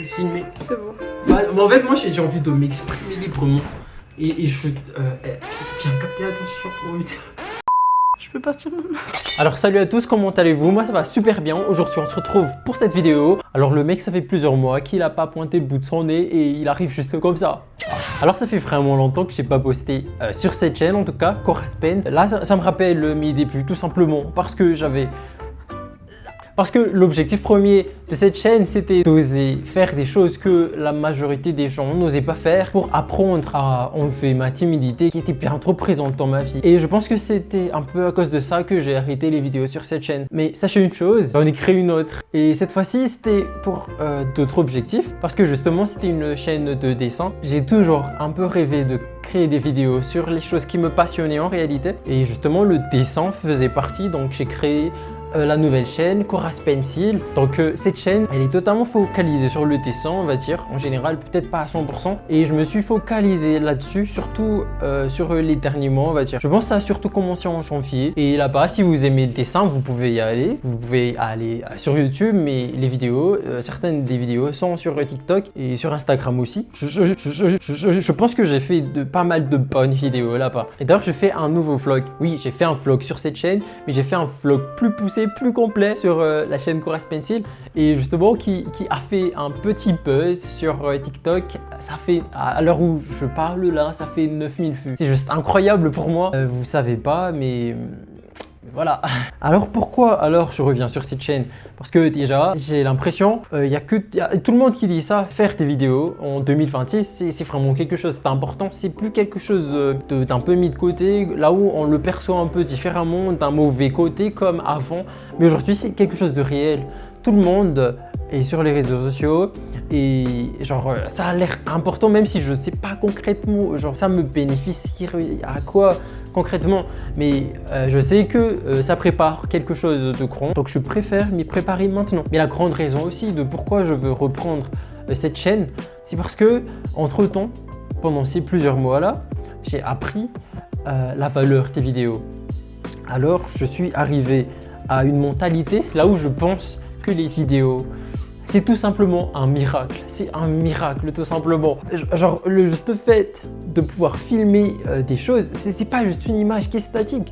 filmer. C'est bon. Bah, en fait, moi j'ai envie de m'exprimer librement. Et je suis bien capté, attention. Oh, putain. Je peux partir maintenant. Alors salut à tous, comment allez-vous? Moi ça va super bien. Aujourd'hui on se retrouve pour cette vidéo. Alors le mec, ça fait plusieurs mois qu'il a pas pointé le bout de son nez et il arrive juste comme ça. Alors ça fait vraiment longtemps que j'ai pas posté sur cette chaîne, en tout cas Coraspen. Là ça me rappelle mes débuts, tout simplement parce que l'objectif premier de cette chaîne, c'était d'oser faire des choses que la majorité des gens n'osaient pas faire pour apprendre à enlever ma timidité qui était bien trop présente dans ma vie. Et je pense que c'était un peu à cause de ça que j'ai arrêté les vidéos sur cette chaîne. Mais sachez une chose, j'en ai créé une autre. Et cette fois-ci, c'était pour d'autres objectifs. Parce que justement, c'était une chaîne de dessin. J'ai toujours un peu rêvé de créer des vidéos sur les choses qui me passionnaient en réalité. Et justement, le dessin faisait partie. Donc j'ai créé la nouvelle chaîne Coraspencil. Donc cette chaîne, elle est totalement focalisée sur le dessin, on va dire, en général peut-être pas à 100%, et je me suis focalisé là-dessus, surtout sur les derniers mois, on va dire. Je pense que ça a surtout commencé en janvier, et là-bas, si vous aimez le dessin, vous pouvez y aller. Vous pouvez aller sur YouTube, mais les vidéos, certaines des vidéos sont sur TikTok et sur Instagram aussi. Je pense que j'ai fait pas mal de bonnes vidéos là-bas. Et d'ailleurs, je fais un nouveau vlog. Oui, j'ai fait un vlog sur cette chaîne, mais j'ai fait un vlog plus poussé, plus complet sur la chaîne Coraspencil, et justement qui a fait un petit buzz sur TikTok. Ça fait, à l'heure où je parle là, ça fait 9000 vues. C'est juste incroyable pour moi. Vous savez pas, mais voilà. Alors pourquoi alors je reviens sur cette chaîne? Parce que déjà, j'ai l'impression, il y a tout le monde qui dit ça, faire des vidéos en 2026, c'est vraiment quelque chose d'important. C'est plus quelque chose d'un peu mis de côté, là où on le perçoit un peu différemment, d'un mauvais côté comme avant. Mais aujourd'hui, c'est quelque chose de réel. Tout le monde est sur les réseaux sociaux et genre ça a l'air important, même si je ne sais pas concrètement, genre ça me bénéficie à quoi concrètement, mais je sais que ça prépare quelque chose de grand, donc je préfère m'y préparer maintenant. Mais la grande raison aussi de pourquoi je veux reprendre cette chaîne, c'est parce que entre temps, pendant ces plusieurs mois là, j'ai appris la valeur des vidéos. Alors je suis arrivé à une mentalité là où je pense que les vidéos, c'est tout simplement un miracle. C'est un miracle tout simplement. Genre le juste fait de pouvoir filmer des choses, c'est pas juste une image qui est statique.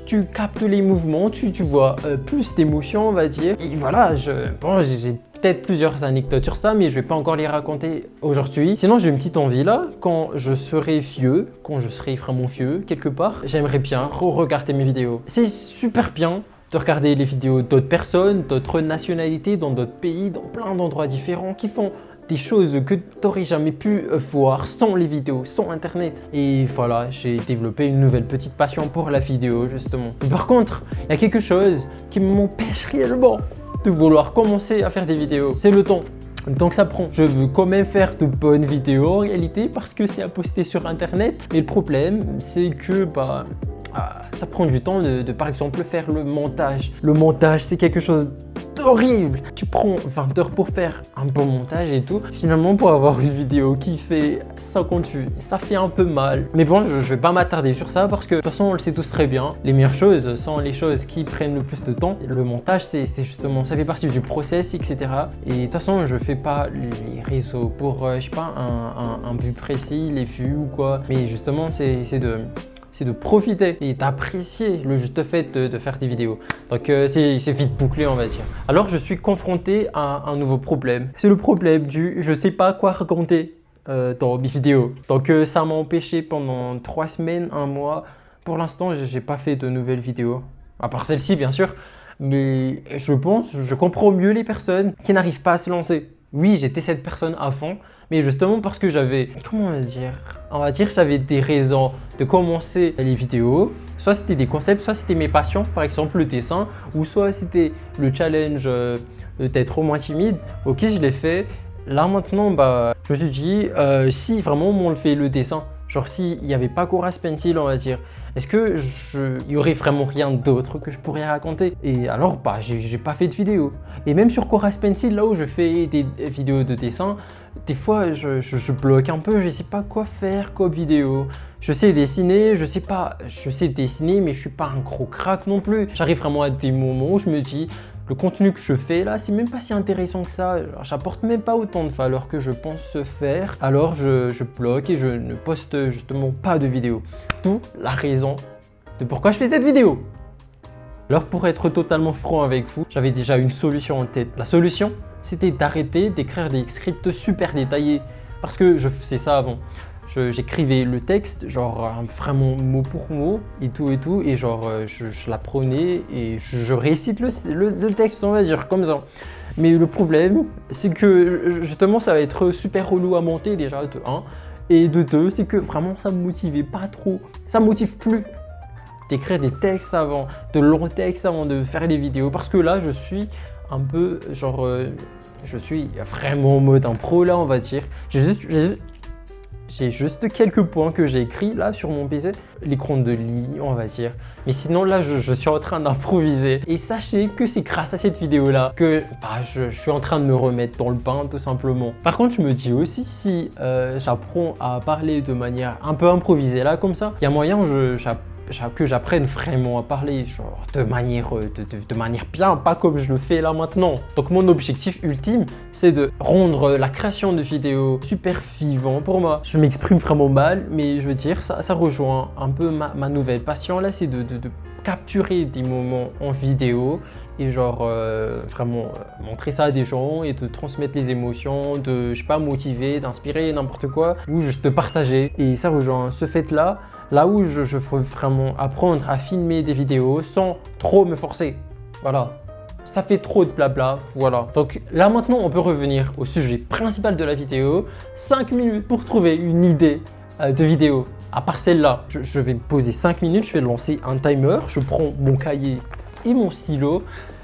Tu captes les mouvements, tu vois plus d'émotions, on va dire. Et voilà, bon, j'ai peut-être plusieurs anecdotes sur ça, mais je vais pas encore les raconter aujourd'hui. Sinon, j'ai une petite envie là, quand je serai vieux, quand je serai vraiment vieux quelque part, j'aimerais bien regarder mes vidéos. C'est super bien de regarder les vidéos d'autres personnes, d'autres nationalités, dans d'autres pays, dans plein d'endroits différents qui font des choses que tu n'aurais jamais pu voir sans les vidéos, sans internet. Et voilà, j'ai développé une nouvelle petite passion pour la vidéo justement. Mais par contre, il y a quelque chose qui m'empêche réellement de vouloir commencer à faire des vidéos. C'est le temps. Le temps que ça prend. Je veux quand même faire de bonnes vidéos en réalité parce que c'est à poster sur internet. Mais le problème, c'est que ça prend du temps de par exemple faire le montage. Le montage, c'est quelque chose d'horrible. Tu prends 20 heures pour faire un bon montage et tout. Finalement, pour avoir une vidéo qui fait 50 vues, ça fait un peu mal. Mais bon, je vais pas m'attarder sur ça parce que de toute façon, on le sait tous très bien. Les meilleures choses sont les choses qui prennent le plus de temps. Le montage, c'est justement, ça fait partie du process, etc. Et de toute façon, je fais pas les réseaux pour, je sais pas, un but précis, les vues ou quoi. Mais justement, c'est de profiter et d'apprécier le juste fait de faire des vidéos. Donc c'est vite bouclé, on va dire. Alors je suis confronté à un nouveau problème. C'est le problème du je sais pas quoi raconter dans mes vidéos. Donc ça m'a empêché pendant 3 semaines, 1 mois. Pour l'instant, j'ai pas fait de nouvelles vidéos. À part celle-ci, bien sûr. Mais je comprends mieux les personnes qui n'arrivent pas à se lancer. Oui, j'étais cette personne à fond, mais justement parce que j'avais, comment on va dire, j'avais des raisons de commencer les vidéos. Soit c'était des concepts, soit c'était mes passions, par exemple le dessin, ou soit c'était le challenge d'être au moins timide. Ok, je l'ai fait. Là maintenant, je me suis dit, si vraiment on le fait le dessin, genre s'il n'y avait pas Coraspencil, on va dire, est-ce que il y aurait vraiment rien d'autre que je pourrais raconter? Et alors, j'ai pas fait de vidéo. Et même sur Coraspencil, là où je fais des vidéos de dessin, des fois je bloque un peu, je sais pas quoi faire comme vidéo. Je sais dessiner, je sais dessiner, mais je suis pas un gros crack non plus. J'arrive vraiment à des moments où je me dis, le contenu que je fais là, c'est même pas si intéressant que ça. J'apporte même pas autant de valeur que je pense faire. Alors je bloque et je ne poste justement pas de vidéo. D'où la raison de pourquoi je fais cette vidéo. Alors pour être totalement franc avec vous, j'avais déjà une solution en tête. La solution, c'était d'arrêter d'écrire des scripts super détaillés. Parce que je faisais ça avant. J'écrivais le texte, genre vraiment mot pour mot et tout, et genre je l'apprenais et je récite le texte, on va dire, comme ça. Mais le problème, c'est que justement, ça va être super relou à monter déjà, de 1. Et de 2, c'est que vraiment, ça me motivait pas trop. Ça me motive plus d'écrire des textes avant, de longs textes avant de faire des vidéos. Parce que là, je suis un peu, genre, je suis vraiment en mode impro là, on va dire. J'ai juste quelques points que j'ai écrits là sur mon PC, l'écran de ligne on va dire. Mais sinon là je suis en train d'improviser. Et sachez que c'est grâce à cette vidéo là que je suis en train de me remettre dans le bain tout simplement. Par contre je me dis aussi si j'apprends à parler de manière un peu improvisée là comme ça, il y a moyen que j'apprenne vraiment à parler genre de manière bien, pas comme je le fais là maintenant. Donc mon objectif ultime, c'est de rendre la création de vidéos super vivant pour moi. Je m'exprime vraiment mal, mais je veux dire, ça rejoint un peu ma nouvelle passion là, c'est de capturer des moments en vidéo et genre vraiment montrer ça à des gens et de transmettre les émotions, de, je sais pas, motiver, d'inspirer, n'importe quoi, ou juste de partager. Et ça rejoint ce fait là où je veux vraiment apprendre à filmer des vidéos sans trop me forcer. Voilà. Ça fait trop de blabla, voilà. Donc là maintenant, on peut revenir au sujet principal de la vidéo. 5 minutes pour trouver une idée de vidéo. À part celle-là, je vais me poser 5 minutes, je vais lancer un timer. Je prends mon cahier et mon stylo.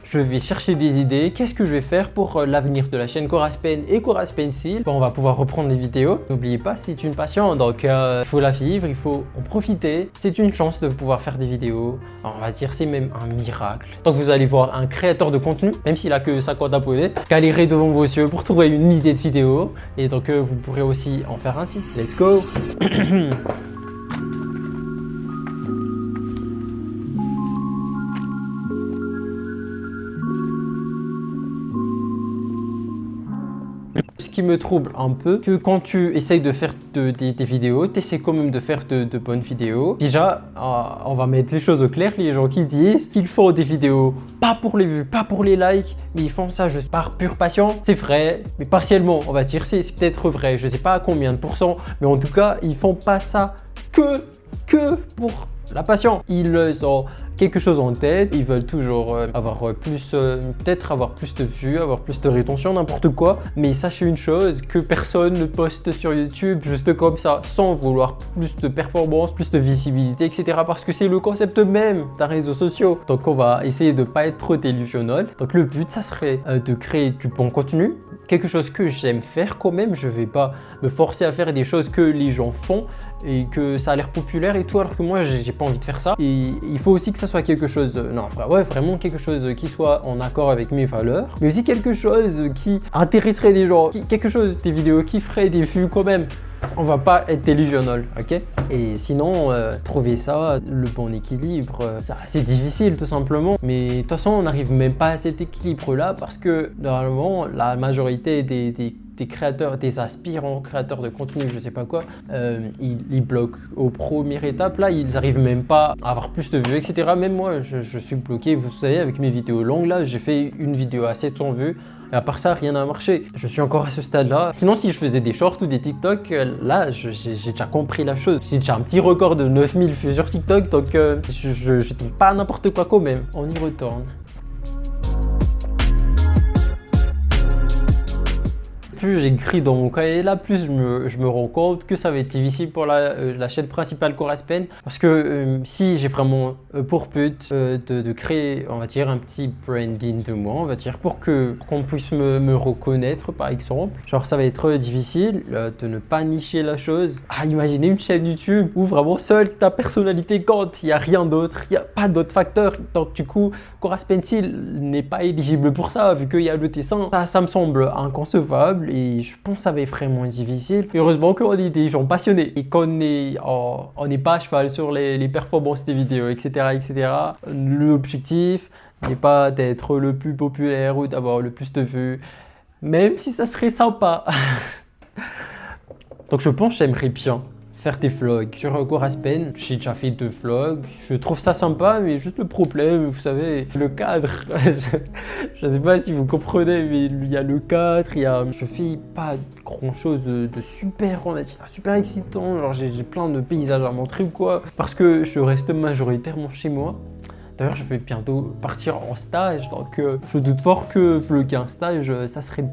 Je vais chercher des idées. Qu'est-ce que je vais faire pour l'avenir de la chaîne Coraspen et Coraspencil? On va pouvoir reprendre les vidéos. N'oubliez pas, c'est une passion, donc il faut la vivre, il faut en profiter. C'est une chance de pouvoir faire des vidéos. Alors, on va dire c'est même un miracle. Donc vous allez voir un créateur de contenu, même s'il a que 50 abonnés, galérer devant vos yeux pour trouver une idée de vidéo. Et donc vous pourrez aussi en faire ainsi. Let's go. Ce qui me trouble un peu, que quand tu essayes de faire des vidéos, tu essaies quand même de faire de bonnes vidéos. Déjà, on va mettre les choses au clair, les gens qui disent qu'ils font des vidéos pas pour les vues, pas pour les likes, mais ils font ça juste par pure passion. C'est vrai, mais partiellement, on va dire, c'est peut-être vrai. Je sais pas à combien de pourcents, mais en tout cas, ils font pas ça que pour la passion. Ils ont quelque chose en tête, ils veulent toujours avoir plus, peut-être avoir plus de vues, avoir plus de rétention, n'importe quoi. Mais sachez une chose, que personne ne poste sur YouTube juste comme ça, sans vouloir plus de performance, plus de visibilité, etc. Parce que c'est le concept même d'un réseau social. Donc on va essayer de pas être trop délusionnel. Donc le but, ça serait de créer du bon contenu, quelque chose que j'aime faire quand même. Je vais pas me forcer à faire des choses que les gens font et que ça a l'air populaire et tout, alors que moi j'ai pas envie de faire ça. Et il faut aussi que ça soit quelque chose, non, ouais, vraiment quelque chose qui soit en accord avec mes valeurs, mais aussi quelque chose qui intéresserait des gens, quelque chose, des vidéos qui ferait des vues quand même. On va pas être délusionnel, ok? Et sinon, trouver ça, le bon équilibre, c'est difficile tout simplement. Mais de toute façon, on n'arrive même pas à cet équilibre-là parce que normalement, la majorité des créateurs, des aspirants créateurs de contenu, je sais pas quoi, ils bloquent aux premières étapes. Là, ils arrivent même pas à avoir plus de vues, etc. Même moi, je suis bloqué. Vous savez, avec mes vidéos longues, là, j'ai fait une vidéo à 700 vues. Et à part ça, rien n'a marché. Je suis encore à ce stade-là. Sinon, si je faisais des shorts ou des TikTok, là, j'ai déjà compris la chose. J'ai déjà un petit record de 9000 vues sur TikTok, donc je dis pas n'importe quoi quand même. On y retourne. Plus j'écris dans mon cahier là, plus je me rends compte que ça va être difficile pour la chaîne principale Coraspen. Parce que si j'ai vraiment pour but de créer, on va dire, un petit branding de moi, on va dire, pour qu'on puisse me reconnaître par exemple. Genre ça va être difficile de ne pas nicher la chose. Ah, imaginez une chaîne YouTube où vraiment seule ta personnalité compte, il n'y a rien d'autre, il n'y a pas d'autres facteurs. Donc du coup, Coraspencil n'est pas éligible pour ça, vu qu'il y a le dessin. Ça me semble inconcevable. Et je pense que ça va être vraiment difficile. Et heureusement qu'on est des gens passionnés et qu'on n'est pas à cheval sur les performances des vidéos, etc., etc. L'objectif n'est pas d'être le plus populaire ou d'avoir le plus de vues, même si ça serait sympa. Donc je pense que j'aimerais bien faire des vlogs sur GarageBand. J'ai déjà fait 2 vlogs, je trouve ça sympa, mais juste le problème, vous savez, le cadre. Je sais pas si vous comprenez, mais il y a le cadre, je fais pas grand chose de super, on va dire, super excitant. Genre j'ai plein de paysages à montrer ou quoi, parce que je reste majoritairement chez moi. D'ailleurs, je vais bientôt partir en stage, donc je doute fort que vlogger un stage, ça serait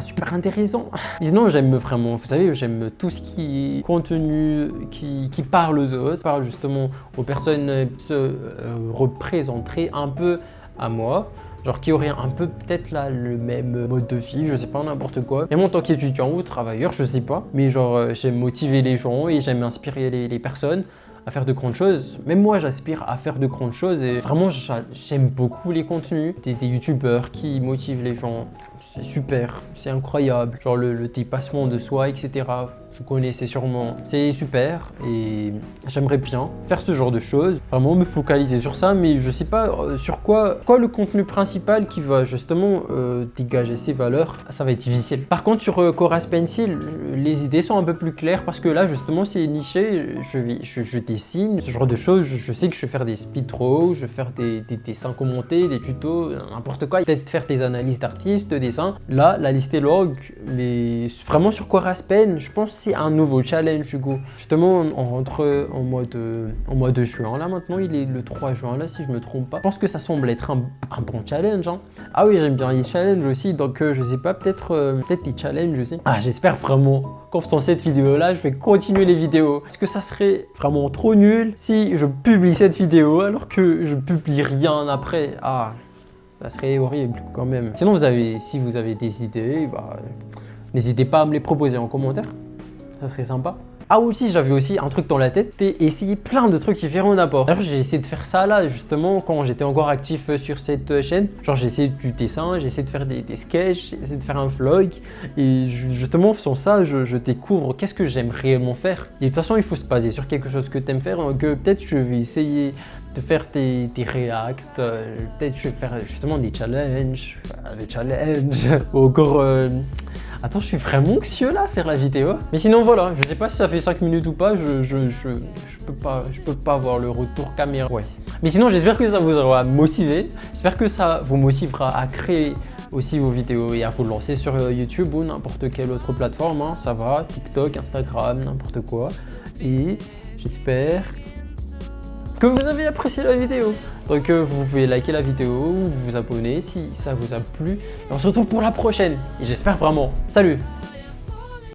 super intéressant. Mais sinon, j'aime vraiment, vous savez, j'aime tout ce qui est contenu qui parle aux autres, parle justement aux personnes qui se représenteraient un peu à moi. Genre qui aurait un peu peut-être là le même mode de vie, je sais pas, n'importe quoi. Même en tant qu'étudiant ou travailleur, je sais pas. Mais genre j'aime motiver les gens et j'aime inspirer les personnes à faire de grandes choses. Même moi, j'aspire à faire de grandes choses et vraiment, j'aime beaucoup les contenus. Des youtubeurs qui motivent les gens, c'est super, c'est incroyable. Genre le dépassement de soi, etc. Je connaissais sûrement, c'est super et j'aimerais bien faire ce genre de choses. Vraiment me focaliser sur ça, mais je sais pas sur quoi le contenu principal qui va justement dégager ces valeurs, ça va être difficile. Par contre, sur GarageBand, les idées sont un peu plus claires parce que là, justement, c'est niché. Je dessine, ce genre de choses. Je sais que je vais faire des speed draws, je vais faire des dessins commentés, des tutos, n'importe quoi. Peut-être faire des analyses d'artistes, de dessins. Là, la liste est longue, mais vraiment sur GarageBand, je pense que c'est un nouveau challenge, Hugo. Justement, on rentre en mois de juin. Là, maintenant, il est le 3 juin, là, si je me trompe pas. Je pense que ça semble être un bon challenge. Hein. Ah oui, j'aime bien les challenges aussi. Donc, je sais pas, peut-être des challenges aussi. Ah, j'espère vraiment qu'en faisant cette vidéo-là, je vais continuer les vidéos. Parce que ça serait vraiment trop nul si je publie cette vidéo alors que je publie rien après. Ah, ça serait horrible quand même. Sinon, si vous avez des idées, bah, n'hésitez pas à me les proposer en commentaire. Ça serait sympa. Ah aussi, j'avais aussi un truc dans la tête, c'était essayer plein de trucs différents d'abord. D'ailleurs, j'ai essayé de faire ça là, justement, quand j'étais encore actif sur cette chaîne. Genre, j'ai essayé du dessin, j'ai essayé de faire des sketchs, j'ai essayé de faire un vlog. Et justement, en faisant ça, je découvre qu'est-ce que j'aime réellement faire. Et de toute façon, il faut se baser sur quelque chose que tu aimes faire. Donc, peut-être je vais essayer de faire des reacts, peut-être je vais faire justement des challenges, ou encore... Attends, je suis vraiment anxieux là à faire la vidéo. Mais sinon voilà, je sais pas si ça fait 5 minutes ou pas, je peux pas avoir le retour caméra. Ouais. Mais sinon, j'espère que ça vous aura motivé. J'espère que ça vous motivera à créer aussi vos vidéos et à vous lancer sur YouTube ou n'importe quelle autre plateforme. Hein. Ça va, TikTok, Instagram, n'importe quoi. Et j'espère que vous avez apprécié la vidéo. Donc vous pouvez liker la vidéo, vous abonner si ça vous a plu. Et on se retrouve pour la prochaine. Et j'espère vraiment. Salut!